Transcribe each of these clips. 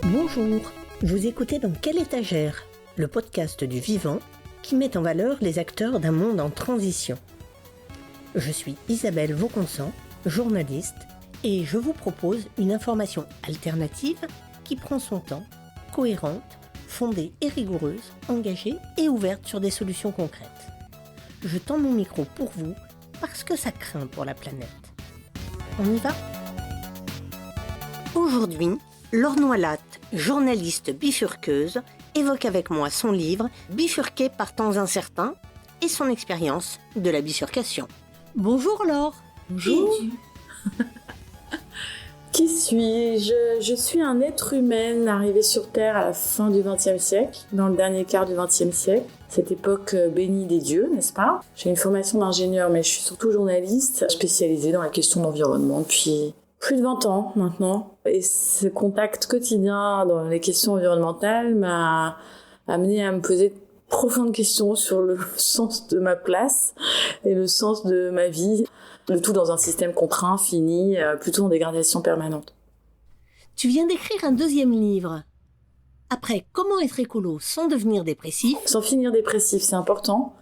Bonjour, vous écoutez Dans quelle étagère, le podcast du vivant qui met en valeur les acteurs d'un monde en transition. Je suis Isabelle Vauconsant, journaliste, et je vous propose une information alternative qui prend son temps, cohérente, fondée et rigoureuse, engagée et ouverte sur des solutions concrètes. Je tends mon micro pour vous parce que ça craint pour la planète. On y va ? Aujourd'hui, Laure Noilhatte, journaliste bifurqueuse, évoque avec moi son livre « Bifurqué par temps incertains » et son expérience de la bifurcation. Bonjour Laure. Bonjour. Qui suis-je ? Je suis un être humain arrivé sur Terre à la fin du XXe siècle, dans le dernier quart du XXe siècle. Cette époque bénie des dieux, n'est-ce pas ? J'ai une formation d'ingénieur, mais je suis surtout journaliste, spécialisée dans la question de l'environnement depuis plus de 20 ans maintenant. Et ce contact quotidien dans les questions environnementales m'a amené à me poser de profondes questions sur le sens de ma place et le sens de ma vie. Le tout dans un système contraint, fini, plutôt en dégradation permanente. Tu viens d'écrire un deuxième livre. Après, comment être écolo sans devenir dépressif ? Sans finir dépressif, c'est important,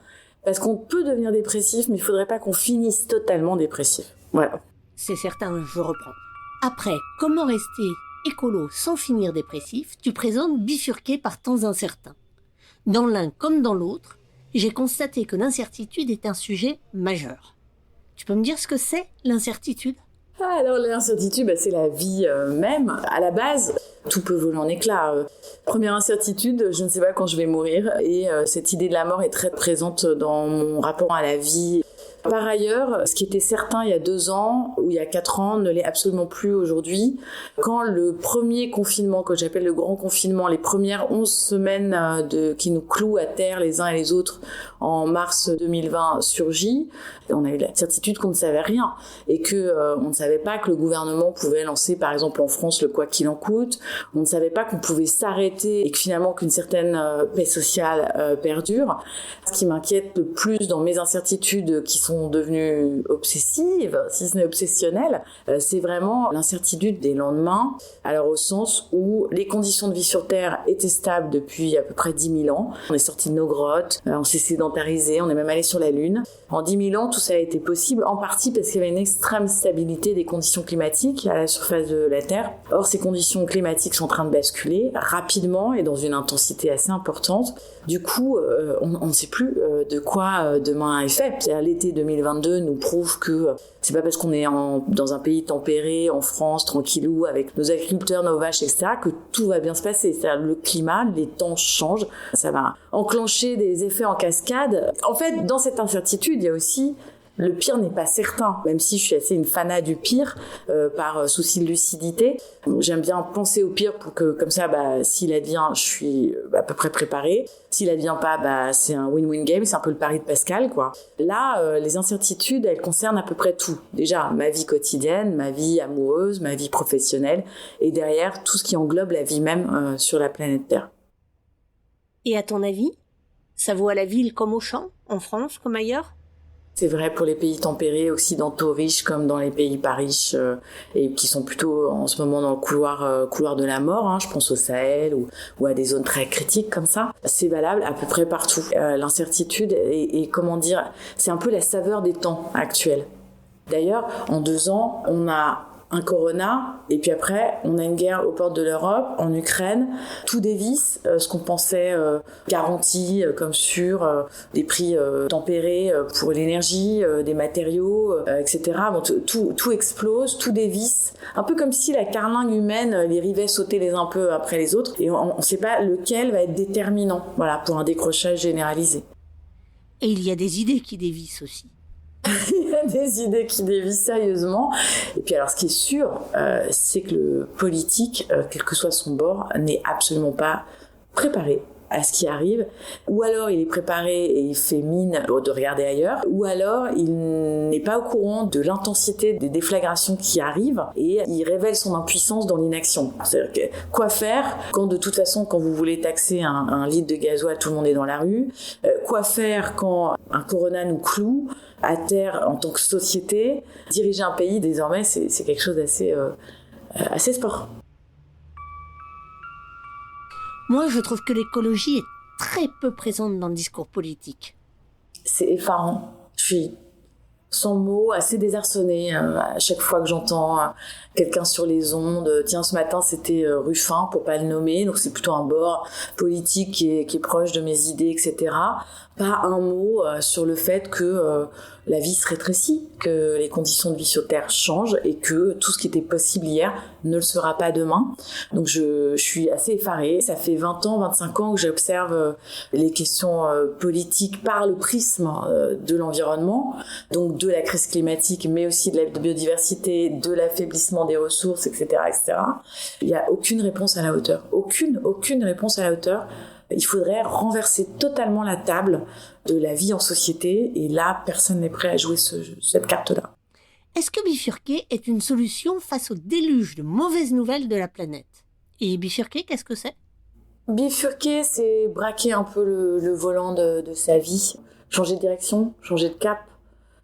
parce qu'on peut devenir dépressif, mais il ne faudrait pas qu'on finisse totalement dépressif. Voilà. C'est certain, je reprends. Après, comment rester écolo sans finir dépressif ? Tu présentes bifurqué par temps incertains. Dans l'un comme dans l'autre, j'ai constaté que l'incertitude est un sujet majeur. Tu peux me dire ce que c'est, l'incertitude ? Alors l'incertitude, c'est la vie même. À la base, tout peut voler en éclats. Première incertitude, je ne sais pas quand je vais mourir. Et cette idée de la mort est très présente dans mon rapport à la vie. Par ailleurs, ce qui était certain il y a 2 ans ou il y a 4 ans ne l'est absolument plus aujourd'hui. Quand le premier confinement, que j'appelle le grand confinement, les premières 11 semaines qui nous clouent à terre les uns et les autres en mars 2020 surgit, on a eu la certitude qu'on ne savait rien et que on ne savait pas que le gouvernement pouvait lancer par exemple en France le quoi qu'il en coûte, on ne savait pas qu'on pouvait s'arrêter et que finalement qu'une certaine paix sociale perdure. Ce qui m'inquiète le plus dans mes incertitudes qui sont devenues obsessives, si ce n'est obsessionnelles, c'est vraiment l'incertitude des lendemains, alors au sens où les conditions de vie sur Terre étaient stables depuis à peu près 10 000 ans. On est sorti de nos grottes, on s'est sédentarisé, on est même allé sur la Lune. En 10 000 ans, tout ça a été possible, en partie parce qu'il y avait une extrême stabilité des conditions climatiques à la surface de la Terre. Or, ces conditions climatiques sont en train de basculer rapidement et dans une intensité assez importante. Du coup, on ne sait plus de quoi demain est fait. C'est-à-dire, l'été 2022 nous prouve que c'est pas parce qu'on est dans un pays tempéré, en France, tranquillou, avec nos agriculteurs, nos vaches, etc., que tout va bien se passer. C'est-à-dire, le climat, les temps changent. Ça va enclencher des effets en cascade. En fait, dans cette incertitude, il y a aussi le pire n'est pas certain, même si je suis assez une fanat du pire, par souci de lucidité. J'aime bien penser au pire pour que, comme ça, s'il advient, je suis à peu près préparée. S'il advient pas, c'est un win-win game, c'est un peu le pari de Pascal, quoi. Là, les incertitudes, elles concernent à peu près tout. Déjà, ma vie quotidienne, ma vie amoureuse, ma vie professionnelle, et derrière, tout ce qui englobe la vie même sur la planète Terre. Et à ton avis, ça vaut à la ville comme au champ, en France comme ailleurs ? C'est vrai pour les pays tempérés, occidentaux riches, comme dans les pays pas riches et qui sont plutôt en ce moment dans le couloir de la mort. Je pense au Sahel ou à des zones très critiques comme ça. C'est valable à peu près partout. L'incertitude et comment dire, c'est un peu la saveur des temps actuels. D'ailleurs, en 2 ans, on a un corona, et puis après, on a une guerre aux portes de l'Europe, en Ukraine. Tout dévisse, ce qu'on pensait garanti comme sûr, des prix tempérés pour l'énergie, des matériaux, etc. Bon, tout explose, tout dévisse. Un peu comme si la carlingue humaine, les rivets sautaient les uns un peu après les autres, et on ne sait pas lequel va être déterminant, pour un décrochage généralisé. Et il y a des idées qui dévissent aussi. Il y a des idées qui dévissent sérieusement. Et puis alors, ce qui est sûr, c'est que le politique, quel que soit son bord, n'est absolument pas préparé à ce qui arrive, ou alors il est préparé et il fait mine de regarder ailleurs, ou alors il n'est pas au courant de l'intensité des déflagrations qui arrivent et il révèle son impuissance dans l'inaction. C'est-à-dire que, quoi faire quand de toute façon, quand vous voulez taxer un litre de gasoil, tout le monde est dans la rue, quoi faire quand un corona nous cloue à terre en tant que société. Diriger un pays désormais c'est quelque chose d'assez sport. Moi, je trouve que l'écologie est très peu présente dans le discours politique. C'est effarant. Je suis sans mots, assez désarçonnée à chaque fois que j'entends quelqu'un sur les ondes. Tiens, ce matin, c'était Ruffin, pour pas le nommer, donc c'est plutôt un bord politique qui est proche de mes idées, etc. Pas un mot sur le fait que la vie se rétrécit, que les conditions de vie sur Terre changent et que tout ce qui était possible hier ne le sera pas demain. Donc je suis assez effarée. Ça fait 20 ans, 25 ans que j'observe les questions politiques par le prisme de l'environnement, donc de la crise climatique, mais aussi de la biodiversité, de l'affaiblissement des ressources, etc., etc. Il n'y a aucune réponse à la hauteur. Aucune réponse à la hauteur. Il faudrait renverser totalement la table de la vie en société et là, personne n'est prêt à jouer cette carte-là. Est-ce que bifurquer est une solution face au déluge de mauvaises nouvelles de la planète ? Et bifurquer, qu'est-ce que c'est ? Bifurquer, c'est braquer un peu le volant de sa vie, changer de direction, changer de cap,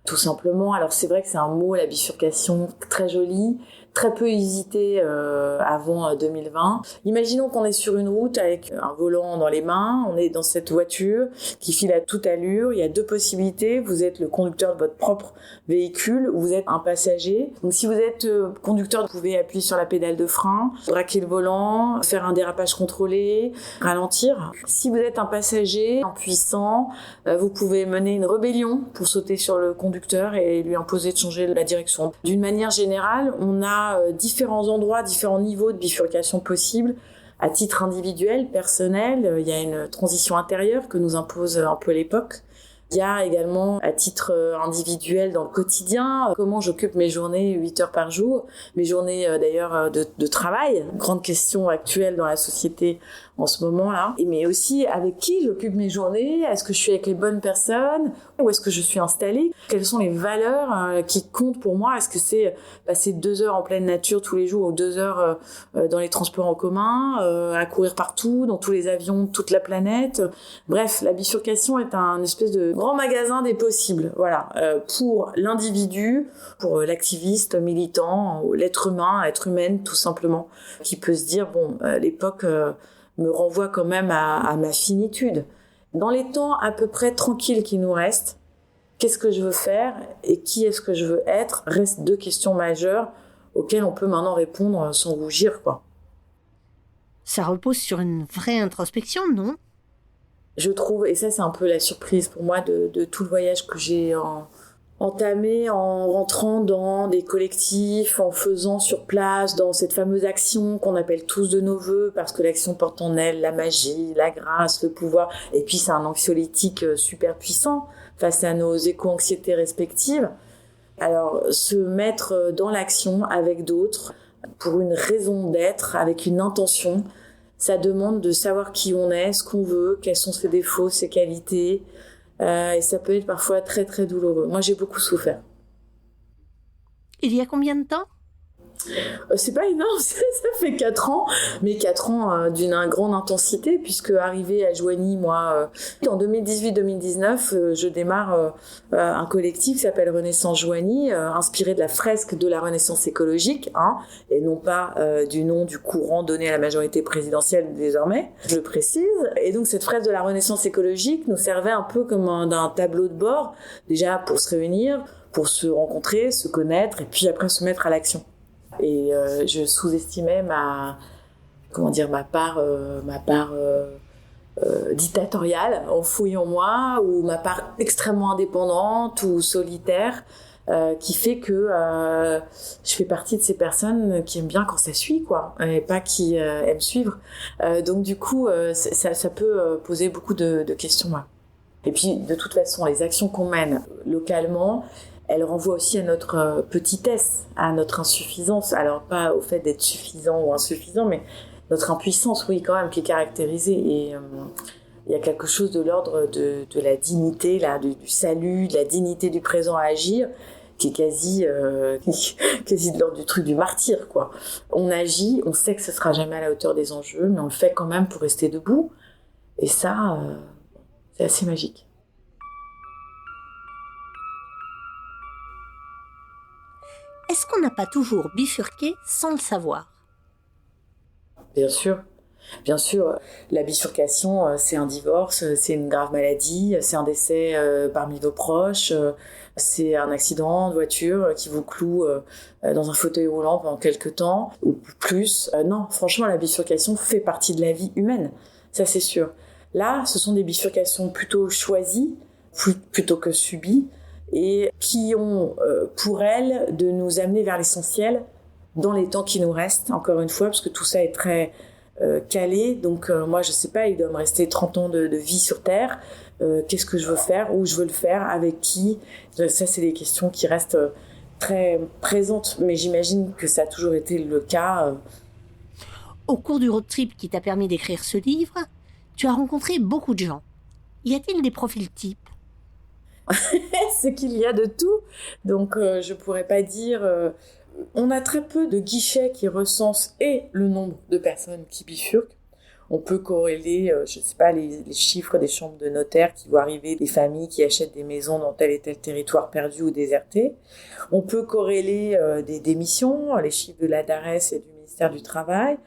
tout simplement. Alors c'est vrai que c'est un mot, la bifurcation, très joli, très peu usité avant 2020. Imaginons qu'on est sur une route avec un volant dans les mains, on est dans cette voiture qui file à toute allure, il y a deux possibilités, vous êtes le conducteur de votre propre véhicule ou vous êtes un passager. Donc si vous êtes conducteur, vous pouvez appuyer sur la pédale de frein, braquer le volant, faire un dérapage contrôlé, ralentir. Si vous êtes un passager impuissant, vous pouvez mener une rébellion pour sauter sur le conducteur et lui imposer de changer la direction. D'une manière générale, on a différents endroits, différents niveaux de bifurcation possibles. À titre individuel, personnel, il y a une transition intérieure que nous impose un peu l'époque. Il y a également, à titre individuel, dans le quotidien, comment j'occupe mes journées 8 heures par jour, mes journées d'ailleurs de travail, grande question actuelle dans la société en ce moment-là, mais aussi avec qui j'occupe mes journées, est-ce que je suis avec les bonnes personnes, où est-ce que je suis installée, quelles sont les valeurs qui comptent pour moi, est-ce que c'est passer 2 heures en pleine nature tous les jours ou 2 heures dans les transports en commun, à courir partout, dans tous les avions de toute la planète. Bref, la bifurcation est un espèce de grand magasin des possibles, voilà, pour l'individu, pour l'activiste, militant, l'être humain, l'être humaine tout simplement, qui peut se dire, bon, l'époque me renvoie quand même à ma finitude. Dans les temps à peu près tranquilles qui nous restent, qu'est-ce que je veux faire et qui est-ce que je veux être, restent 2 questions majeures auxquelles on peut maintenant répondre sans rougir, quoi. Ça repose sur une vraie introspection, non ? Je trouve, et ça c'est un peu la surprise pour moi de tout le voyage que j'ai entamé en rentrant dans des collectifs, en faisant sur place, dans cette fameuse action qu'on appelle tous de nos voeux, parce que l'action porte en elle la magie, la grâce, le pouvoir, et puis c'est un anxiolytique super puissant face à nos éco-anxiétés respectives. Alors, se mettre dans l'action avec d'autres, pour une raison d'être, avec une intention, ça demande de savoir qui on est, ce qu'on veut, quels sont ses défauts, ses qualités, et ça peut être parfois très très douloureux. Moi, j'ai beaucoup souffert. Il y a combien de temps ? C'est pas énorme, ça fait 4 ans, mais 4 ans d'une grande intensité, puisque arrivé à Joigny, moi, en 2018-2019, je démarre un collectif qui s'appelle Renaissance Joigny, inspiré de la fresque de la Renaissance écologique, et non pas du nom du courant donné à la majorité présidentielle désormais, je le précise. Et donc cette fresque de la Renaissance écologique nous servait un peu comme d'un tableau de bord, déjà pour se réunir, pour se rencontrer, se connaître, et puis après se mettre à l'action. Et je sous-estimais ma part dictatoriale, enfouie en moi, ou ma part extrêmement indépendante ou solitaire, qui fait que je fais partie de ces personnes qui aiment bien quand ça suit, quoi, et pas qui aiment suivre. Donc du coup, ça peut poser beaucoup de questions. Ouais. Et puis, de toute façon, les actions qu'on mène localement, elle renvoie aussi à notre petitesse, à notre insuffisance. Alors, pas au fait d'être suffisant ou insuffisant, mais notre impuissance, oui, quand même, qui est caractérisée. Et il y a quelque chose de l'ordre de la dignité, là, du salut, de la dignité du présent à agir, qui est quasi de l'ordre du truc du martyr, quoi. On agit, on sait que ce sera jamais à la hauteur des enjeux, mais on le fait quand même pour rester debout. Et ça, c'est assez magique. Est-ce qu'on n'a pas toujours bifurqué sans le savoir ? Bien sûr. Bien sûr, la bifurcation, c'est un divorce, c'est une grave maladie, c'est un décès parmi vos proches, c'est un accident de voiture qui vous cloue dans un fauteuil roulant pendant quelques temps, ou plus. Non, franchement, la bifurcation fait partie de la vie humaine, ça c'est sûr. Là, ce sont des bifurcations plutôt choisies, plutôt que subies, et qui ont pour elles de nous amener vers l'essentiel dans les temps qui nous restent, encore une fois, parce que tout ça est très calé. Donc moi, je sais pas, il doit me rester 30 ans de vie sur Terre. Qu'est-ce que je veux faire, où je veux le faire, avec qui. Ça, c'est des questions qui restent très présentes, mais j'imagine que ça a toujours été le cas. Au cours du road trip qui t'a permis d'écrire ce livre, tu as rencontré beaucoup de gens. Y a-t-il des profils types ? C'est qu'il y a de tout. Donc je pourrais pas dire... On a très peu de guichets qui recensent le nombre de personnes qui bifurquent. On peut corréler, je sais pas, les chiffres des chambres de notaire qui voient arriver des familles qui achètent des maisons dans tel et tel territoire perdu ou déserté. On peut corréler des démissions, les chiffres de la DARES et du ministère du Travail.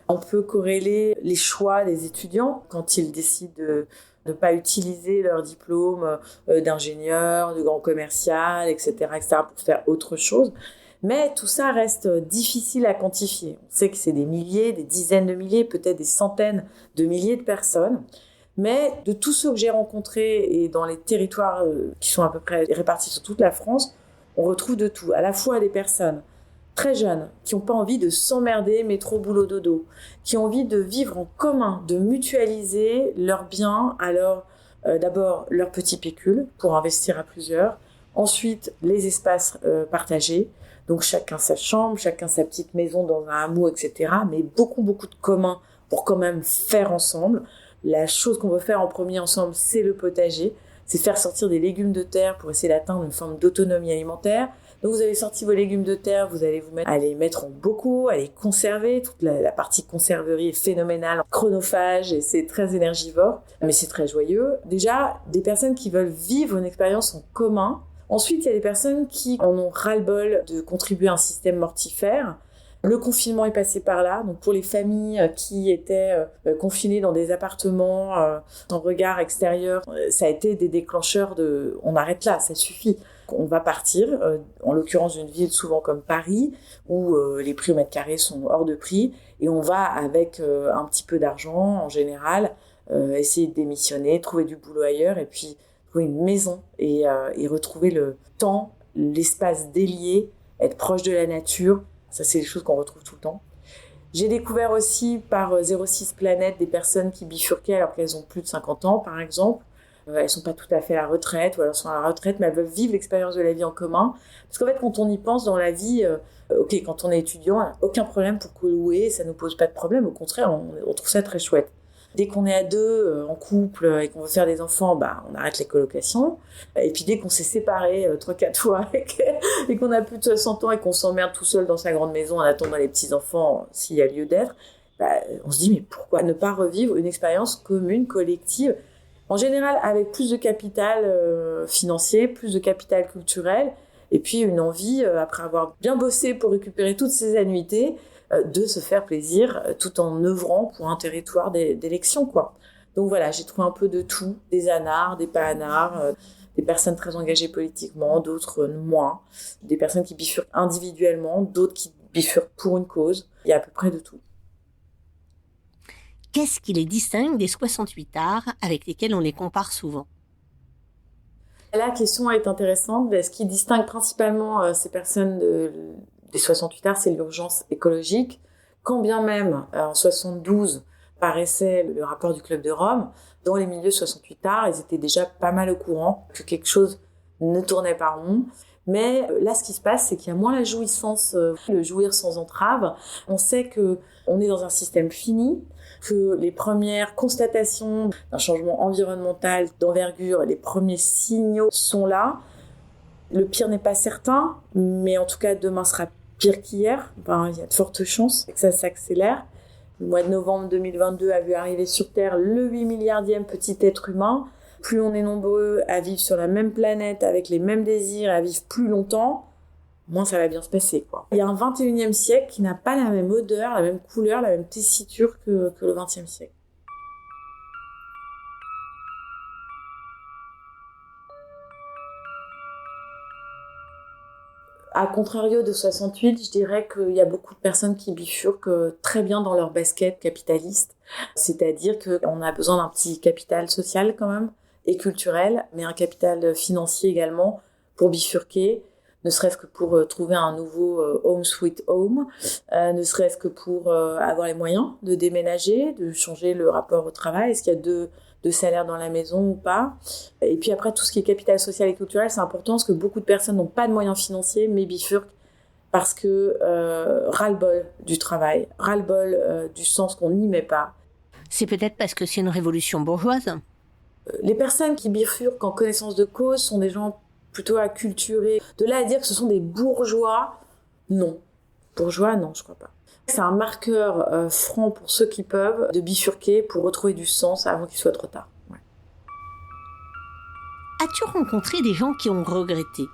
On peut corréler les choix des étudiants quand ils décident de ne pas utiliser leur diplôme d'ingénieur, de grand commercial, etc., pour faire autre chose. Mais tout ça reste difficile à quantifier. On sait que c'est des milliers, des dizaines de milliers, peut-être des centaines de milliers de personnes. Mais de tous ceux que j'ai rencontrés et dans les territoires qui sont à peu près répartis sur toute la France, on retrouve de tout. À la fois des personnes très jeunes qui n'ont pas envie de s'emmerder métro, boulot, dodo, qui ont envie de vivre en commun, de mutualiser leurs biens, alors d'abord leur petit pécule pour investir à plusieurs, ensuite les espaces partagés, donc chacun sa chambre, chacun sa petite maison dans un hameau, etc. Mais beaucoup de communs pour quand même faire ensemble. La chose qu'on veut faire en premier ensemble, c'est le potager. C'est faire sortir des légumes de terre pour essayer d'atteindre une forme d'autonomie alimentaire. Donc vous avez sorti vos légumes de terre, vous allez vous mettre à les mettre en bocaux, à les conserver. Toute la partie conserverie est phénoménale, chronophage et c'est très énergivore, mais c'est très joyeux. Déjà, des personnes qui veulent vivre une expérience en commun. Ensuite, il y a des personnes qui en ont ras-le-bol de contribuer à un système mortifère. Le confinement est passé par là, donc pour les familles qui étaient confinées dans des appartements sans regard extérieur, ça a été des déclencheurs de « on arrête là, ça suffit ». On va partir, en l'occurrence d'une ville souvent comme Paris, où les prix au mètre carré sont hors de prix, et on va avec un petit peu d'argent en général, essayer de démissionner, trouver du boulot ailleurs, et puis trouver une maison et retrouver le temps, l'espace délié, être proche de la nature. Ça, c'est des choses qu'on retrouve tout le temps. J'ai découvert aussi par 06 Planète des personnes qui bifurquaient alors qu'elles ont plus de 50 ans, par exemple. Elles sont pas tout à fait à la retraite, ou alors sont à la retraite, mais elles veulent vivre l'expérience de la vie en commun. Parce qu'en fait, quand on y pense dans la vie, quand on est étudiant, on n'a aucun problème pour louer, ça nous pose pas de problème. Au contraire, on trouve ça très chouette. Dès qu'on est à deux, en couple, et qu'on veut faire des enfants, on arrête les colocations. Et puis dès qu'on s'est séparés 3-4 fois et qu'on a plus de 60 ans et qu'on s'emmerde tout seul dans sa grande maison en attendant les petits-enfants, s'il y a lieu d'être, on se dit mais pourquoi ne pas revivre une expérience commune, collective, en général avec plus de capital financier, plus de capital culturel, et puis une envie, après avoir bien bossé pour récupérer toutes ces annuités, de se faire plaisir tout en œuvrant pour un territoire d'élection, quoi. Donc voilà, j'ai trouvé un peu de tout, des anards, des pas anards, des personnes très engagées politiquement, d'autres moins, des personnes qui bifurquent individuellement, d'autres qui bifurquent pour une cause. Il y a à peu près de tout. Qu'est-ce qui les distingue des 68 arts avec lesquels on les compare souvent ? La question est intéressante. Ce qui distingue principalement ces personnes des 68 arts, c'est l'urgence écologique. Quand bien même, en 72, paraissait le rapport du Club de Rome, dans les milieux 68 arts, ils étaient déjà pas mal au courant que quelque chose ne tournait pas rond. Mais là, ce qui se passe, c'est qu'il y a moins la jouissance, le jouir sans entrave. On sait qu'on est dans un système fini, que les premières constatations d'un changement environnemental d'envergure, les premiers signaux sont là. Le pire n'est pas certain, mais en tout cas, demain sera pire qu'hier. Enfin, il y a de fortes chances que ça s'accélère. Le mois de novembre 2022 a vu arriver sur Terre le 8 milliardième petit être humain. Plus on est nombreux à vivre sur la même planète, avec les mêmes désirs, à vivre plus longtemps, moins ça va bien se passer, quoi. Il y a un 21e siècle qui n'a pas la même odeur, la même couleur, la même tessiture que le 20e siècle. À contrario de 68, je dirais qu'il y a beaucoup de personnes qui bifurquent très bien dans leur basket capitaliste. C'est-à-dire qu'on a besoin d'un petit capital social quand même, et culturel, mais un capital financier également pour bifurquer, ne serait-ce que pour trouver un nouveau home sweet home, ne serait-ce que pour avoir les moyens de déménager, de changer le rapport au travail. Est-ce qu'il y a deux salaires dans la maison ou pas? Et puis après, tout ce qui est capital social et culturel, c'est important parce que beaucoup de personnes n'ont pas de moyens financiers, mais bifurquent parce que ras-le-bol du travail, ras-le-bol du sens qu'on n'y met pas. C'est peut-être parce que c'est une révolution bourgeoise. Les personnes qui bifurquent en connaissance de cause sont des gens plutôt acculturés. De là à dire que ce sont des bourgeois, non. Bourgeois, non, je crois pas. C'est un marqueur franc pour ceux qui peuvent de bifurquer pour retrouver du sens avant qu'il soit trop tard. Ouais. As-tu rencontré des gens qui ont regretté?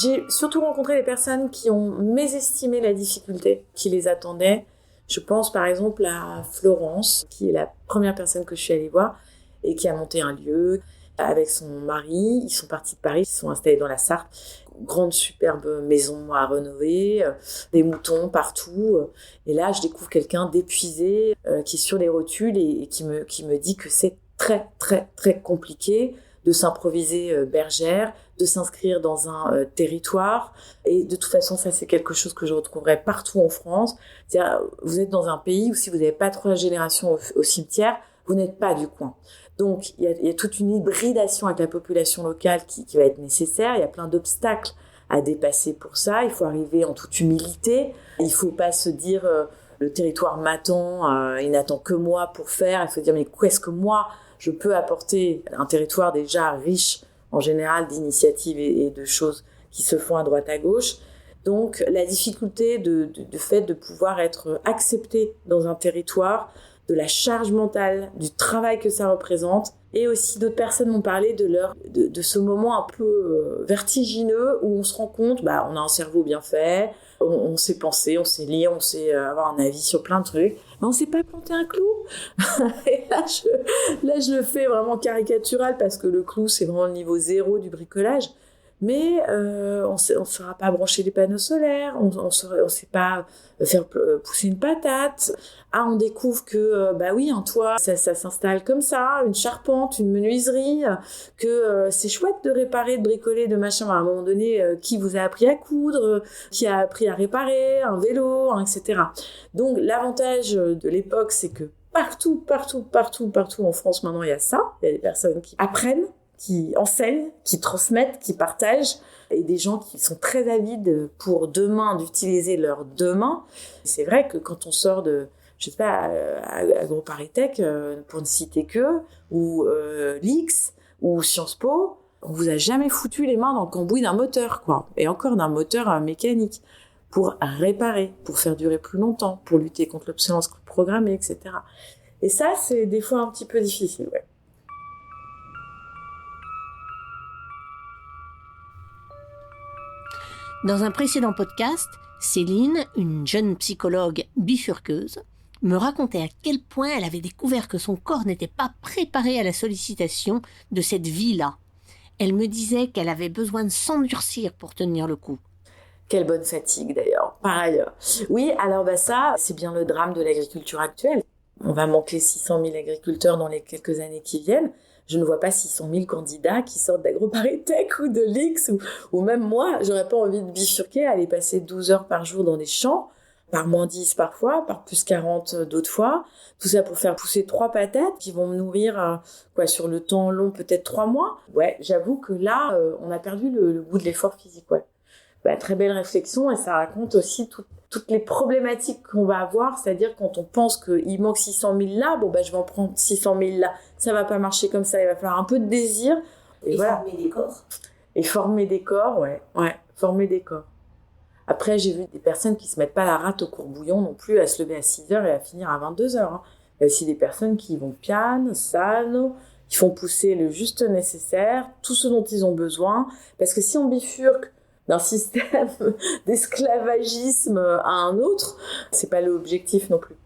J'ai surtout rencontré des personnes qui ont mésestimé la difficulté qui les attendait. Je pense par exemple à Florence, qui est la première personne que je suis allée voir et qui a monté un lieu avec son mari. Ils sont partis de Paris, ils se sont installés dans la Sarthe. Grande, superbe maison à rénover, des moutons partout. Et là, je découvre quelqu'un d'épuisé qui est sur les rotules et qui me dit que c'est très, très, très compliqué de s'improviser bergère, de s'inscrire dans un territoire. Et de toute façon, ça, c'est quelque chose que je retrouverai partout en France. C'est-à-dire, vous êtes dans un pays où si vous n'avez pas 3 générations au cimetière, vous n'êtes pas du coin. Donc, il y a toute une hybridation avec la population locale qui va être nécessaire. Il y a plein d'obstacles à dépasser pour ça. Il faut arriver en toute humilité. Il ne faut pas se dire le territoire m'attend, il n'attend que moi pour faire. Il faut dire mais qu'est-ce que moi je peux apporter à un territoire déjà riche en général d'initiatives et de choses qui se font à droite à gauche. Donc, la difficulté de fait de pouvoir être accepté dans un territoire, de la charge mentale, du travail que ça représente. Et aussi, d'autres personnes m'ont parlé de ce moment un peu vertigineux où on se rend compte, on a un cerveau bien fait, on sait penser, on sait lire, on sait avoir un avis sur plein de trucs, mais on sait pas planter un clou. Et là, je le fais vraiment caricatural parce que le clou, c'est vraiment le niveau 0 du bricolage. Mais on ne saura pas brancher les panneaux solaires, on ne sait pas faire pousser une patate. Ah, on découvre que, oui, un toit, ça s'installe comme ça, une charpente, une menuiserie, que c'est chouette de réparer, de bricoler, de machin. À un moment donné, qui vous a appris à coudre, qui a appris à réparer, un vélo, etc. Donc, l'avantage de l'époque, c'est que partout en France, maintenant, il y a ça. Il y a des personnes qui apprennent, qui enseignent, qui transmettent, qui partagent, et des gens qui sont très avides pour demain d'utiliser leurs deux mains. C'est vrai que quand on sort de, je sais pas, AgroParisTech, pour ne citer que, ou l'X, ou Sciences Po, on vous a jamais foutu les mains dans le cambouis d'un moteur, quoi. Et encore d'un moteur mécanique, pour réparer, pour faire durer plus longtemps, pour lutter contre l'obsolescence programmée, etc. Et ça, c'est des fois un petit peu difficile, ouais. Dans un précédent podcast, Céline, une jeune psychologue bifurqueuse, me racontait à quel point elle avait découvert que son corps n'était pas préparé à la sollicitation de cette vie-là. Elle me disait qu'elle avait besoin de s'endurcir pour tenir le coup. Quelle bonne fatigue d'ailleurs, par ailleurs. Oui, alors ça, c'est bien le drame de l'agriculture actuelle. On va manquer 600 000 agriculteurs dans les quelques années qui viennent. Je ne vois pas 600 000 candidats qui sortent d'AgroParisTech ou de l'X ou même moi, j'aurais pas envie de bifurquer, aller passer 12 heures par jour dans des champs par -10 parfois, par +40 d'autres fois. Tout ça pour faire pousser 3 patates qui vont me nourrir sur le temps long, peut-être 3 mois. Ouais, j'avoue que là, on a perdu le goût de l'effort physique. Ouais. Très belle réflexion, et ça raconte aussi toutes les problématiques qu'on va avoir, c'est-à-dire quand on pense qu'il manque 600 000 là, je vais en prendre 600 000 là. Ça va pas marcher comme ça, il va falloir un peu de désir. Et voilà. Former des corps. Et former des corps, ouais, former des corps. Après, j'ai vu des personnes qui se mettent pas la rate au courbouillon non plus, à se lever à 6h et à finir à 22h. Hein. Il y a aussi des personnes qui vont piano, sano, qui font pousser le juste nécessaire, tout ce dont ils ont besoin, parce que si on bifurque d'un système d'esclavagisme à un autre, c'est pas l'objectif non plus.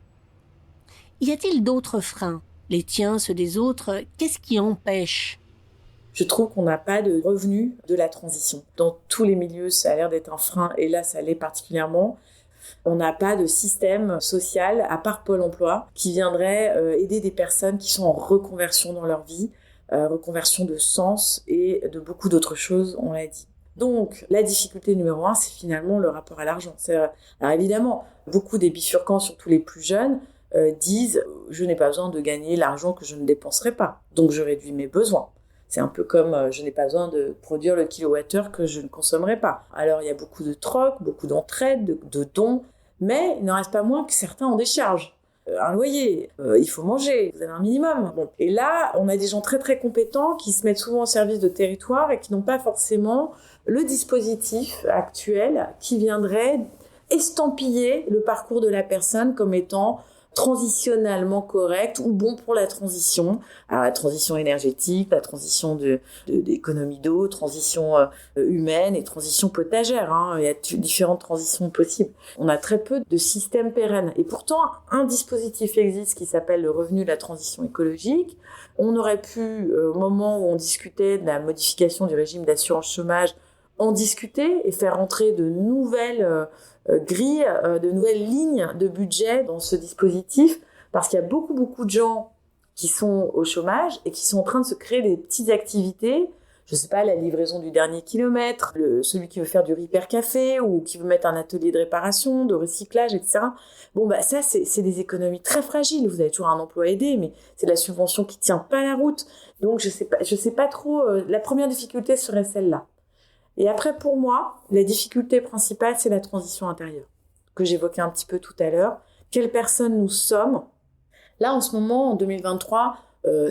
Y a-t-il d'autres freins, les tiens, ceux des autres? Qu'est-ce qui empêche? Je trouve qu'on n'a pas de revenus de la transition. Dans tous les milieux, ça a l'air d'être un frein, et là, ça l'est particulièrement. On n'a pas de système social, à part Pôle emploi, qui viendrait aider des personnes qui sont en reconversion dans leur vie, reconversion de sens et de beaucoup d'autres choses, on l'a dit. Donc, la difficulté numéro 1, c'est finalement le rapport à l'argent. Alors évidemment, beaucoup des bifurcants, surtout les plus jeunes, disent « je n'ai pas besoin de gagner l'argent que je ne dépenserai pas, donc je réduis mes besoins ». C'est un peu comme je n'ai pas besoin de produire le kilowattheure que je ne consommerai pas. Alors, il y a beaucoup de troc, beaucoup d'entraide, de dons, mais il n'en reste pas moins que certains ont des charges. Un loyer, il faut manger, vous avez un minimum. Bon. Et là, on a des gens très très compétents qui se mettent souvent au service de territoire et qui n'ont pas forcément le dispositif actuel qui viendrait estampiller le parcours de la personne comme étant transitionnellement correct ou bon pour la transition. Alors, la transition énergétique, la transition d'économie d'eau, transition humaine et transition potagère. Hein. Il y a différentes transitions possibles. On a très peu de systèmes pérennes. Et pourtant, un dispositif existe qui s'appelle le revenu de la transition écologique. On aurait pu, au moment où on discutait de la modification du régime d'assurance chômage, en discuter et faire entrer de nouvelles grilles, de nouvelles lignes de budget dans ce dispositif, parce qu'il y a beaucoup de gens qui sont au chômage et qui sont en train de se créer des petites activités. Je sais pas, la livraison du dernier kilomètre, celui qui veut faire du repair café ou qui veut mettre un atelier de réparation, de recyclage, etc. Ça, c'est des économies très fragiles. Vous avez toujours un emploi aidé, mais c'est de la subvention qui tient pas la route. Donc, je sais pas trop. La première difficulté serait celle-là. Et après, pour moi, la difficulté principale, c'est la transition intérieure, que j'évoquais un petit peu tout à l'heure. Quelle personne nous sommes? Là, en ce moment, en 2023,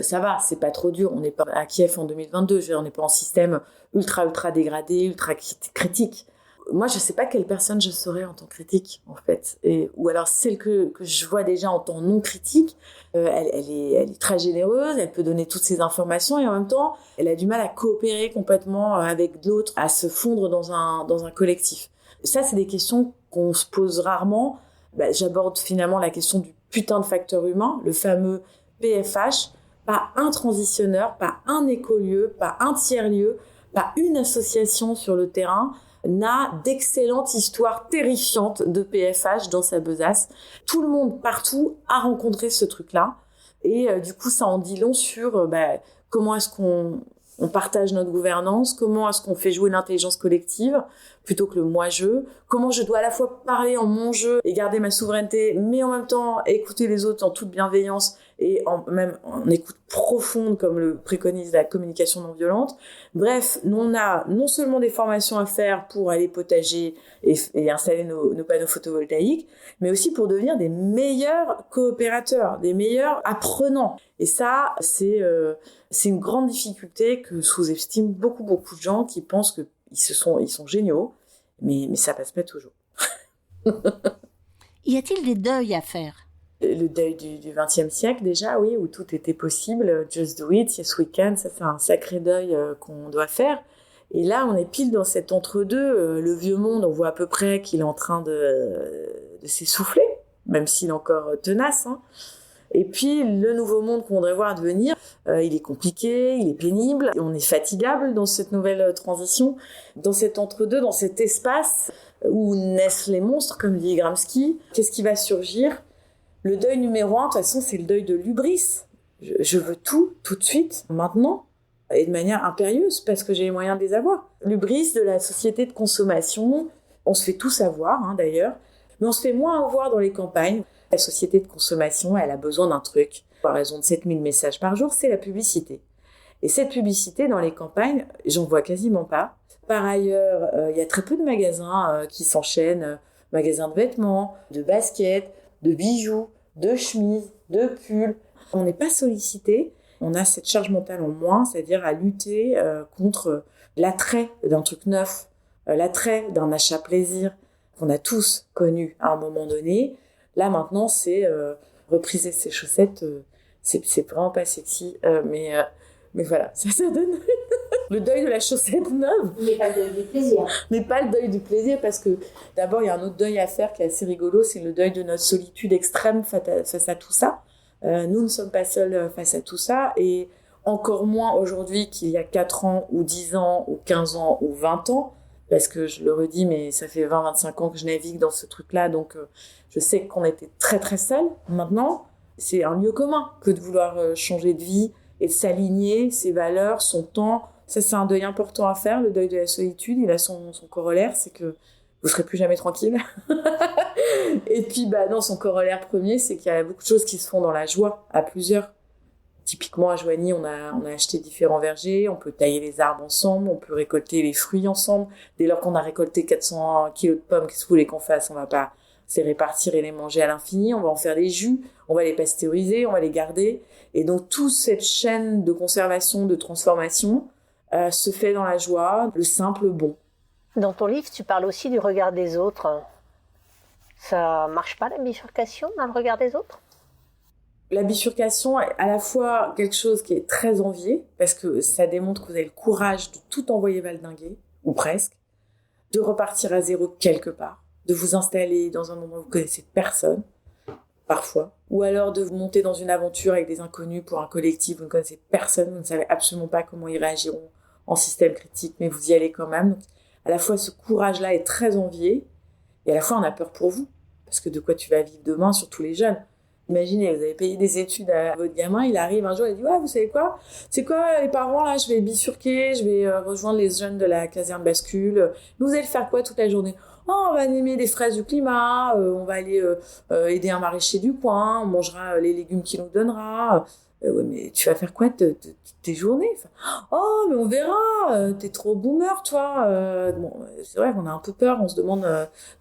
ça va, c'est pas trop dur. On n'est pas à Kiev en 2022, on n'est pas en système ultra dégradé, ultra critique. Moi, je sais pas quelle personne je serais en tant que critique, en fait. Ou alors celle que je vois déjà en tant non critique, elle est très généreuse, elle peut donner toutes ces informations et en même temps, elle a du mal à coopérer complètement avec l'autre, à se fondre dans un collectif. Ça, c'est des questions qu'on se pose rarement. J'aborde finalement la question du putain de facteur humain, le fameux PFH. Pas un transitionneur, pas un écolieu, pas un tiers-lieu, pas une association sur le terrain n'a d'excellentes histoires terrifiantes de PFH dans sa besace. Tout le monde, partout, a rencontré ce truc-là. Et du coup, ça en dit long sur comment est-ce qu'on partage notre gouvernance, comment est-ce qu'on fait jouer l'intelligence collective plutôt que le moi-je, comment je dois à la fois parler en mon jeu et garder ma souveraineté, mais en même temps écouter les autres en toute bienveillance et même en écoute profonde comme le préconise la communication non violente. Bref, on a non seulement des formations à faire pour aller potager et installer nos panneaux photovoltaïques, mais aussi pour devenir des meilleurs coopérateurs, des meilleurs apprenants. Et ça, c'est une grande difficulté que sous-estiment beaucoup de gens qui pensent que ils sont géniaux, mais ça passe pas toujours. Y a-t-il des deuils à faire? Le deuil du XXe siècle déjà, oui, où tout était possible. Just do it, yes we can, ça c'est un sacré deuil qu'on doit faire. Et là, on est pile dans cet entre-deux. Le vieux monde, on voit à peu près qu'il est en train de s'essouffler, même s'il est encore tenace. Hein. Et puis, le nouveau monde qu'on voudrait voir advenir, il est compliqué, il est pénible, on est fatigable dans cette nouvelle transition, dans cet entre-deux, dans cet espace où naissent les monstres, comme dit Gramsci. Qu'est-ce qui va surgir? Le deuil numéro 1, de toute façon, c'est le deuil de l'hubris. Je veux tout de suite, maintenant, et de manière impérieuse, parce que j'ai les moyens de les avoir. L'hubris de la société de consommation, on se fait tous avoir, d'ailleurs. Mais on se fait moins voir dans les campagnes. La société de consommation, elle a besoin d'un truc. À raison de 7000 messages par jour, c'est la publicité. Et cette publicité, dans les campagnes, j'en vois quasiment pas. Par ailleurs, il y a très peu de magasins qui s'enchaînent. Magasins de vêtements, de baskets, de bijoux, de chemises, de pulls. On n'est pas sollicité. On a cette charge mentale en moins, c'est-à-dire à lutter contre l'attrait d'un truc neuf, l'attrait d'un achat plaisir qu'on a tous connu à un moment donné. Là, maintenant, c'est repriser ses chaussettes. C'est vraiment pas sexy, mais voilà, ça donne le deuil de la chaussette neuve. Mais pas le deuil du plaisir. Mais pas le deuil du plaisir, parce que d'abord, il y a un autre deuil à faire qui est assez rigolo, c'est le deuil de notre solitude extrême face à tout ça. Nous ne sommes pas seuls face à tout ça, et encore moins aujourd'hui qu'il y a 4 ans, ou 10 ans, ou 15 ans, ou 20 ans, parce que je le redis, mais ça fait 20-25 ans que je navigue dans ce truc-là, donc je sais qu'on était très très seuls. Maintenant, c'est un lieu commun que de vouloir changer de vie et de s'aligner, ses valeurs, son temps. Ça, c'est un deuil important à faire, le deuil de la solitude. Il a son corollaire, c'est que vous serez plus jamais tranquille. Et puis, non, son corollaire premier, c'est qu'il y a beaucoup de choses qui se font dans la joie, à plusieurs. Typiquement, à Joigny, on a acheté différents vergers, on peut tailler les arbres ensemble, on peut récolter les fruits ensemble. Dès lors qu'on a récolté 400 kilos de pommes, qu'est-ce que vous voulez qu'on fasse? On va pas se répartir et les manger à l'infini, on va en faire des jus, on va les pasteuriser, on va les garder. Et donc, toute cette chaîne de conservation, de transformation, se fait dans la joie, le simple bon. Dans ton livre, tu parles aussi du regard des autres. Ça marche pas, la bifurcation, dans le regard des autres? La bifurcation est à la fois quelque chose qui est très envié, parce que ça démontre que vous avez le courage de tout envoyer valdinguer, ou presque, de repartir à zéro quelque part, de vous installer dans un endroit où vous connaissez personne, parfois, ou alors de vous monter dans une aventure avec des inconnus pour un collectif, vous ne connaissez personne, vous ne savez absolument pas comment ils réagiront en système critique, mais vous y allez quand même. Donc, à la fois, ce courage-là est très envié, et à la fois, on a peur pour vous, parce que de quoi tu vas vivre demain, surtout les jeunes. Imaginez, vous avez payé des études à votre gamin, il arrive un jour, il dit « Ouais, vous savez quoi? C'est quoi les parents, là, je vais bifurquer, je vais rejoindre les jeunes de la caserne bascule. Vous allez faire quoi toute la journée? Oh, on va animer des fraises du climat, on va aller aider un maraîcher du coin, on mangera les légumes qu'il nous donnera. Ouais, mais tu vas faire quoi de tes journées? Oh, mais on verra, t'es trop boomer, toi. Bon, c'est vrai qu'on a un peu peur, on se demande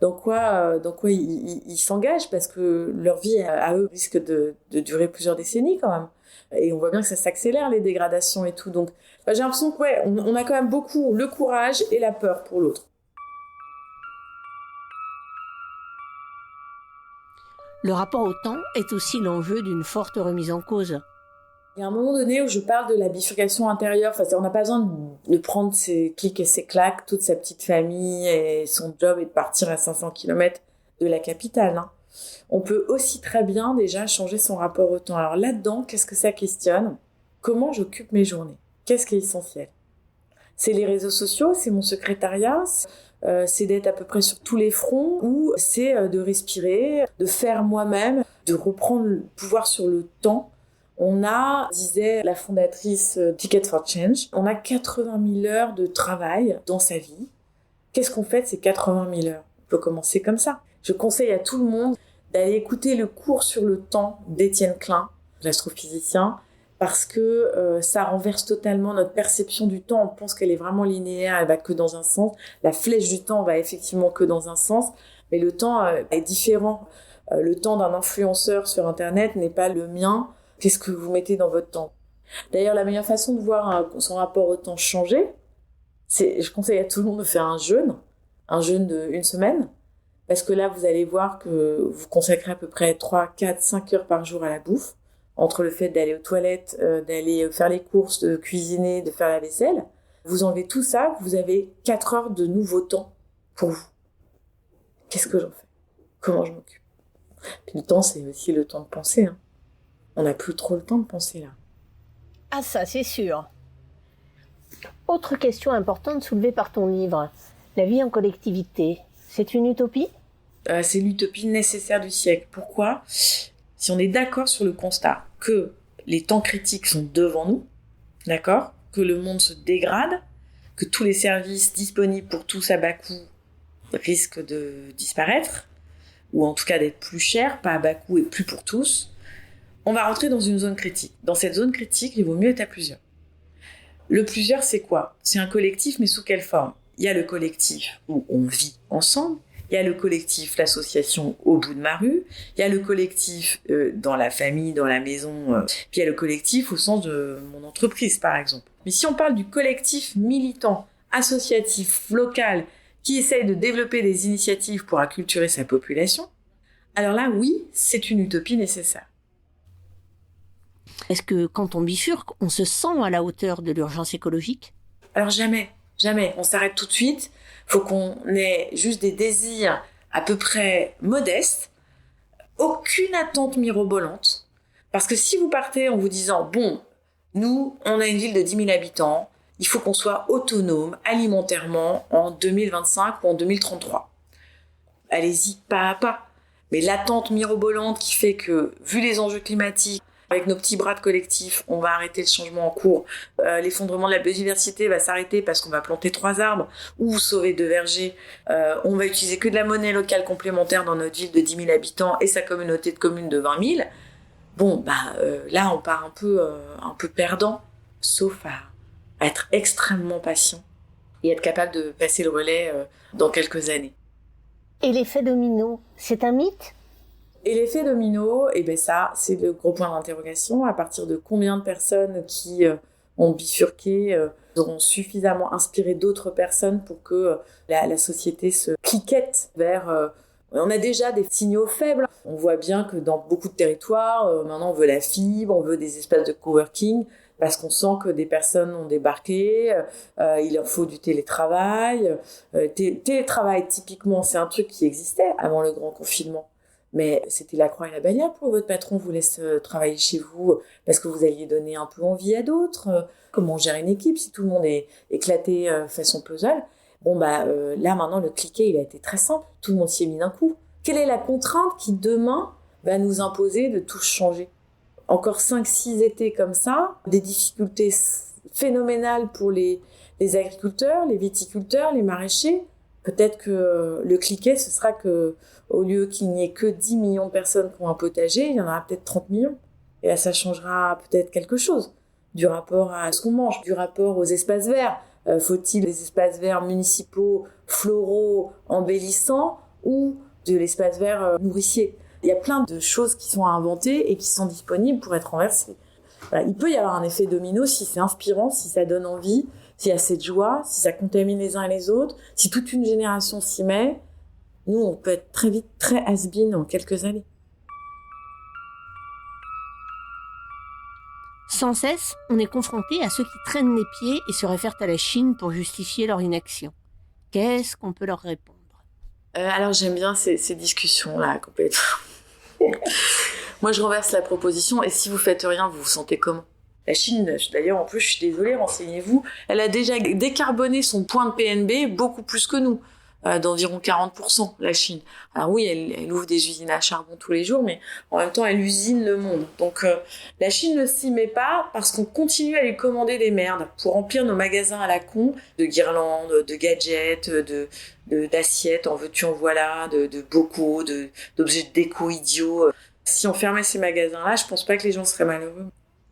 dans quoi ils s'engagent, parce que leur vie à eux risque de durer plusieurs décennies quand même. Et on voit bien que ça s'accélère, les dégradations et tout. Donc, j'ai l'impression que on a quand même beaucoup le courage et la peur pour l'autre. Le rapport au temps est aussi l'enjeu d'une forte remise en cause. Il y a un moment donné où je parle de la bifurcation intérieure. Enfin, on n'a pas besoin de prendre ses clics et ses claques, toute sa petite famille et son job, et de partir à 500 km de la capitale. Hein. On peut aussi très bien déjà changer son rapport au temps. Alors là-dedans, qu'est-ce que ça questionne? Comment j'occupe mes journées? Qu'est-ce qui est essentiel? C'est les réseaux sociaux, c'est mon secrétariat, c'est d'être à peu près sur tous les fronts, ou c'est de respirer, de faire moi-même, de reprendre le pouvoir sur le temps. On a, disait la fondatrice Ticket for Change, on a 80 000 heures de travail dans sa vie. Qu'est-ce qu'on fait de ces 80 000 heures? On peut commencer comme ça. Je conseille à tout le monde d'aller écouter le cours sur le temps d'Étienne Klein, l'astrophysicien, parce que ça renverse totalement notre perception du temps. On pense qu'elle est vraiment linéaire, elle va que dans un sens. La flèche du temps va effectivement que dans un sens, mais le temps est différent. Le temps d'un influenceur sur Internet n'est pas le mien. Qu'est-ce que vous mettez dans votre temps? D'ailleurs, la meilleure façon de voir son rapport au temps changer, je conseille à tout le monde de faire un jeûne de 1 semaine, parce que là, vous allez voir que vous consacrez à peu près 3, 4, 5 heures par jour à la bouffe, entre le fait d'aller aux toilettes, d'aller faire les courses, de cuisiner, de faire la vaisselle. Vous enlevez tout ça, vous avez 4 heures de nouveau temps pour vous. Qu'est-ce que j'en fais? Comment je m'occupe? Puis le temps, c'est aussi le temps de penser, hein. On n'a plus trop le temps de penser là. Ah ça, c'est sûr. Autre question importante soulevée par ton livre. La vie en collectivité, c'est une utopie? C'est l'utopie nécessaire du siècle. Pourquoi? Si on est d'accord sur le constat que les temps critiques sont devant nous, d'accord? Que le monde se dégrade, que tous les services disponibles pour tous à bas coût risquent de disparaître, ou en tout cas d'être plus cher, pas à bas coût et plus pour tous, on va rentrer dans une zone critique. Dans cette zone critique, il vaut mieux être à plusieurs. Le plusieurs, c'est quoi ? C'est un collectif, mais sous quelle forme ? Il y a le collectif où on vit ensemble, il y a le collectif, l'association au bout de ma rue, il y a le collectif dans la famille, dans la maison, puis il y a le collectif au sens de mon entreprise, par exemple. Mais si on parle du collectif militant, associatif, local, qui essaye de développer des initiatives pour acculturer sa population, alors là, oui, c'est une utopie nécessaire. Est-ce que quand on bifurque, on se sent à la hauteur de l'urgence écologique ? Alors jamais. On s'arrête tout de suite. Faut qu'on ait juste des désirs à peu près modestes, aucune attente mirobolante. Parce que si vous partez en vous disant, bon, nous, on a une ville de 10 000 habitants, il faut qu'on soit autonome alimentairement en 2025 ou en 2033. Allez-y pas à pas. Mais l'attente mirobolante qui fait que, vu les enjeux climatiques, avec nos petits bras de collectif, on va arrêter le changement en cours. L'effondrement de la biodiversité va s'arrêter parce qu'on va planter 3 arbres ou sauver 2 vergers. On va utiliser que de la monnaie locale complémentaire dans notre ville de 10 000 habitants et sa communauté de communes de 20 000. Bon, là, on part un peu perdant, sauf à être extrêmement patient et être capable de passer le relais dans quelques années. Et l'effet domino, c'est un mythe ? Et l'effet domino, ça, c'est le gros point d'interrogation. À partir de combien de personnes qui ont bifurqué auront suffisamment inspiré d'autres personnes pour que la société se cliquette vers... on a déjà des signaux faibles. On voit bien que dans beaucoup de territoires, maintenant on veut la fibre, on veut des espaces de coworking, parce qu'on sent que des personnes ont débarqué, il leur faut du télétravail. Télétravail, typiquement, c'est un truc qui existait avant le grand confinement. Mais c'était la croix et la bannière pour votre patron vous laisse travailler chez vous parce que vous alliez donner un peu envie à d'autres. Comment gérer une équipe si tout le monde est éclaté façon puzzle ? Là maintenant le cliquet il a été très simple, tout le monde s'y est mis d'un coup. Quelle est la contrainte qui demain va nous imposer de tout changer ? Encore 5-6 étés comme ça, des difficultés phénoménales pour les agriculteurs, les viticulteurs, les maraîchers. Peut-être que le cliquet, ce sera que au lieu qu'il n'y ait que 10 millions de personnes qui ont un potager, il y en aura peut-être 30 millions. Et là, ça changera peut-être quelque chose du rapport à ce qu'on mange, du rapport aux espaces verts. Faut-il des espaces verts municipaux, floraux, embellissants ou de l'espace vert nourricier ? Il y a plein de choses qui sont à inventer et qui sont disponibles pour être renversées. Voilà, il peut y avoir un effet domino si c'est inspirant, si ça donne envie, s'il y a cette joie, si ça contamine les uns et les autres, si toute une génération s'y met. Nous, on peut être très vite très has-been en quelques années. Sans cesse, on est confronté à ceux qui traînent les pieds et se réfèrent à la Chine pour justifier leur inaction. Qu'est-ce qu'on peut leur répondre ? Alors, j'aime bien ces discussions-là, complètement. Moi, je renverse la proposition. Et si vous faites rien, vous vous sentez comment ? La Chine, d'ailleurs, en plus, je suis désolée, renseignez-vous, elle a déjà décarboné son point de PNB beaucoup plus que nous, d'environ 40%, la Chine. Alors oui, elle ouvre des usines à charbon tous les jours, mais en même temps, elle usine le monde. Donc, la Chine ne s'y met pas parce qu'on continue à lui commander des merdes pour remplir nos magasins à la con de guirlandes, de gadgets, d'assiettes, en veux-tu, en voilà, de bocaux, d'objets de déco idiots. Si on fermait ces magasins-là, je pense pas que les gens seraient malheureux.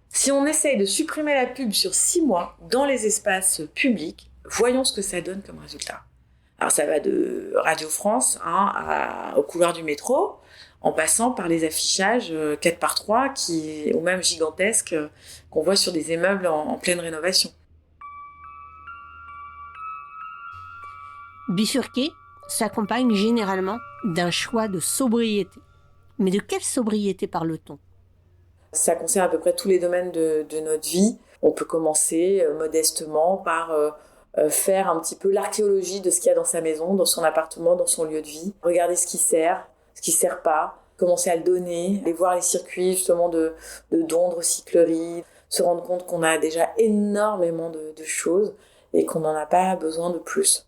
Si on essaye de supprimer la pub sur 6 mois dans les espaces publics, voyons ce que ça donne comme résultat. Alors ça va de Radio France aux couleurs du métro, en passant par les affichages 4x3 ou même gigantesques qu'on voit sur des immeubles en pleine rénovation. Bifurquer s'accompagne généralement d'un choix de sobriété. Mais de quelle sobriété parle-t-on ? Ça concerne à peu près tous les domaines de notre vie. On peut commencer modestement par faire un petit peu l'archéologie de ce qu'il y a dans sa maison, dans son appartement, dans son lieu de vie. Regarder ce qui sert pas, commencer à le donner, aller voir les circuits justement de dons, de recyclerie, se rendre compte qu'on a déjà énormément de choses et qu'on n'en a pas besoin de plus.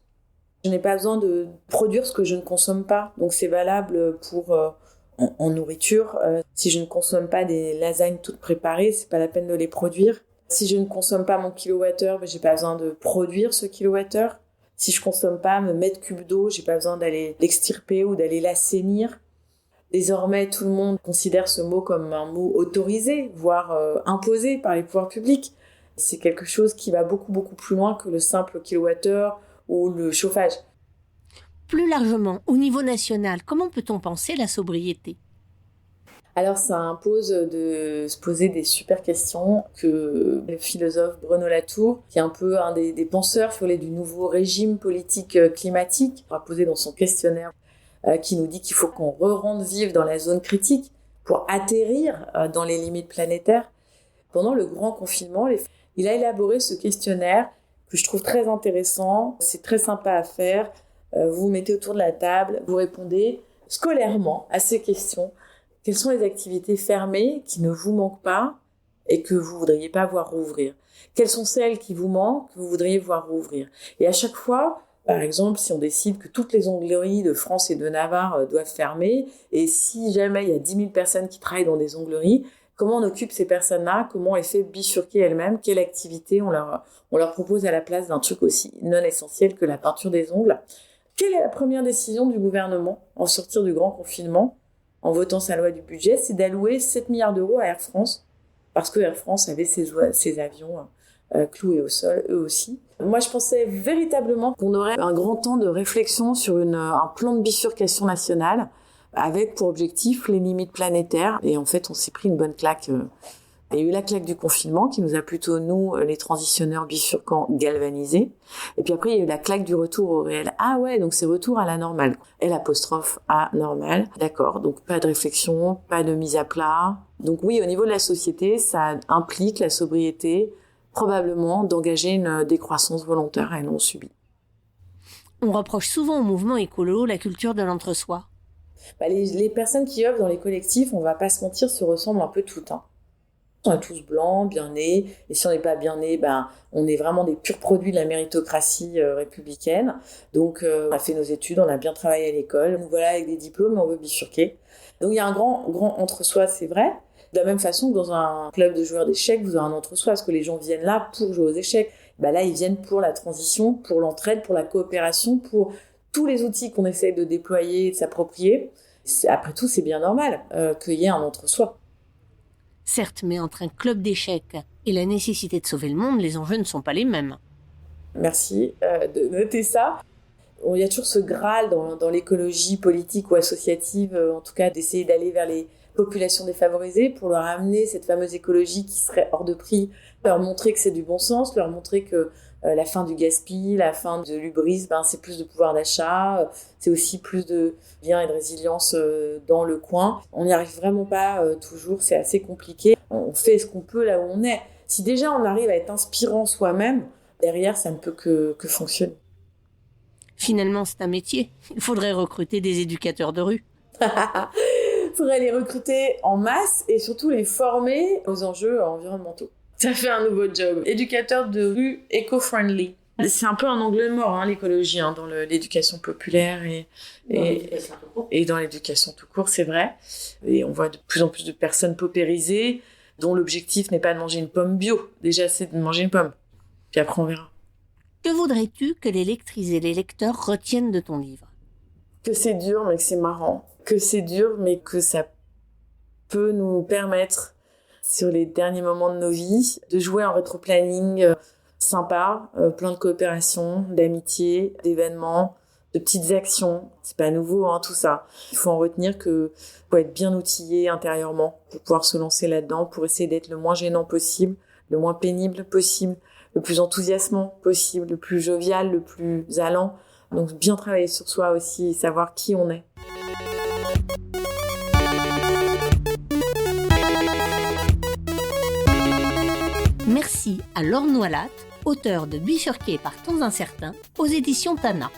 Je n'ai pas besoin de produire ce que je ne consomme pas, donc c'est valable pour... En nourriture, si je ne consomme pas des lasagnes toutes préparées, c'est pas la peine de les produire. Si je ne consomme pas mon kilowattheure, j'ai pas besoin de produire ce kilowattheure. Si je consomme pas mes mètres cubes d'eau, j'ai pas besoin d'aller l'extirper ou d'aller l'assainir. Désormais, tout le monde considère ce mot comme un mot autorisé, voire imposé par les pouvoirs publics. C'est quelque chose qui va beaucoup, beaucoup plus loin que le simple kilowattheure ou le chauffage. Plus largement, au niveau national, comment peut-on penser la sobriété ? Alors ça impose de se poser des super questions que le philosophe Bruno Latour, qui est un peu un des penseurs du nouveau régime politique climatique, a posé dans son questionnaire, qui nous dit qu'il faut qu'on re-rende vivre dans la zone critique pour atterrir dans les limites planétaires. Pendant le grand confinement, il a élaboré ce questionnaire que je trouve très intéressant. C'est très sympa à faire. Vous vous mettez autour de la table, vous répondez scolairement à ces questions. Quelles sont les activités fermées qui ne vous manquent pas et que vous voudriez pas voir rouvrir ? Quelles sont celles qui vous manquent, que vous voudriez voir rouvrir ? Et à chaque fois, par exemple, si on décide que toutes les ongleries de France et de Navarre doivent fermer, et si jamais il y a 10 000 personnes qui travaillent dans des ongleries, comment on occupe ces personnes-là ? Comment on les fait bifurquer elles-mêmes ? Quelle activité on leur propose à la place d'un truc aussi non essentiel que la peinture des ongles ? Quelle est la première décision du gouvernement en sortir du grand confinement ? En votant sa loi du budget, c'est d'allouer 7 milliards d'euros à Air France, parce que Air France avait ses avions cloués au sol, eux aussi. Moi, je pensais véritablement qu'on aurait un grand temps de réflexion sur un plan de bifurcation nationale, avec pour objectif les limites planétaires. Et en fait, on s'est pris une bonne claque. Il y a eu la claque du confinement qui nous a plutôt, nous, les transitionneurs bifurcants, galvanisés. Et puis après, il y a eu la claque du retour au réel. Ah ouais, donc c'est retour à la normale. L'' normale. D'accord, donc pas de réflexion, pas de mise à plat. Donc oui, au niveau de la société, ça implique la sobriété, probablement d'engager une décroissance volontaire et non subie. On reproche souvent au mouvement écolo la culture de l'entre-soi. Les personnes qui œuvrent dans les collectifs, on va pas se mentir, se ressemblent un peu toutes. On est tous blancs, bien nés, et si on n'est pas bien nés, on est vraiment des purs produits de la méritocratie républicaine. Donc on a fait nos études, on a bien travaillé à l'école, nous voilà avec des diplômes, mais on veut bifurquer. Donc il y a un grand entre-soi, c'est vrai. De la même façon que dans un club de joueurs d'échecs, vous avez un entre-soi, parce que les gens viennent là pour jouer aux échecs. Là, ils viennent pour la transition, pour l'entraide, pour la coopération, pour tous les outils qu'on essaie de déployer et de s'approprier. Après tout, c'est bien normal qu'il y ait un entre-soi. Certes, mais entre un club d'échecs et la nécessité de sauver le monde, les enjeux ne sont pas les mêmes. Merci de noter ça. Il y a toujours ce Graal dans l'écologie politique ou associative, en tout cas d'essayer d'aller vers les populations défavorisées pour leur amener cette fameuse écologie qui serait hors de prix, leur montrer que c'est du bon sens, leur montrer que la fin du gaspillage, la fin de l'hubris, c'est plus de pouvoir d'achat, c'est aussi plus de lien et de résilience dans le coin. On n'y arrive vraiment pas toujours, c'est assez compliqué. On fait ce qu'on peut là où on est. Si déjà on arrive à être inspirant soi-même, derrière ça ne peut que fonctionner. Finalement, c'est un métier. Il faudrait recruter des éducateurs de rue. Il faudrait les recruter en masse et surtout les former aux enjeux environnementaux. Ça fait un nouveau job. Éducateur de rue éco-friendly. C'est un peu un angle mort, l'écologie, dans l'éducation populaire et dans l'éducation tout court, c'est vrai. Et on voit de plus en plus de personnes paupérisées dont l'objectif n'est pas de manger une pomme bio. Déjà, c'est de manger une pomme. Puis après, on verra. Que voudrais-tu que les lectrices et les lecteurs retiennent de ton livre ? Que c'est dur, mais que c'est marrant. Que c'est dur, mais que ça peut nous permettre, sur les derniers moments de nos vies, de jouer un rétro-planning sympa, plein de coopération, d'amitié, d'événements, de petites actions. C'est pas nouveau, tout ça. Il faut en retenir que faut être bien outillé intérieurement pour pouvoir se lancer là-dedans, pour essayer d'être le moins gênant possible, le moins pénible possible, le plus enthousiasmant possible, le plus jovial, le plus allant. Donc bien travailler sur soi aussi, savoir qui on est. Merci à Laure Noilhat, auteure de Bifurqué par temps incertain aux éditions Tana.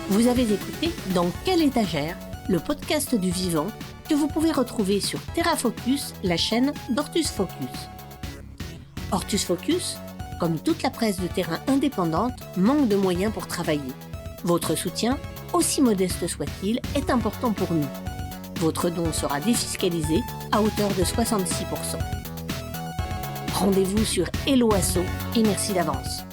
Vous avez écouté Dans quelle étagère, le podcast du vivant que vous pouvez retrouver sur Terra Focus, la chaîne d'Ortus Focus. Ortus Focus, comme toute la presse de terrain indépendante, manque de moyens pour travailler. Votre soutien, aussi modeste soit-il, est important pour nous. Votre don sera défiscalisé à hauteur de 66%. Rendez-vous sur Hello Asso et merci d'avance.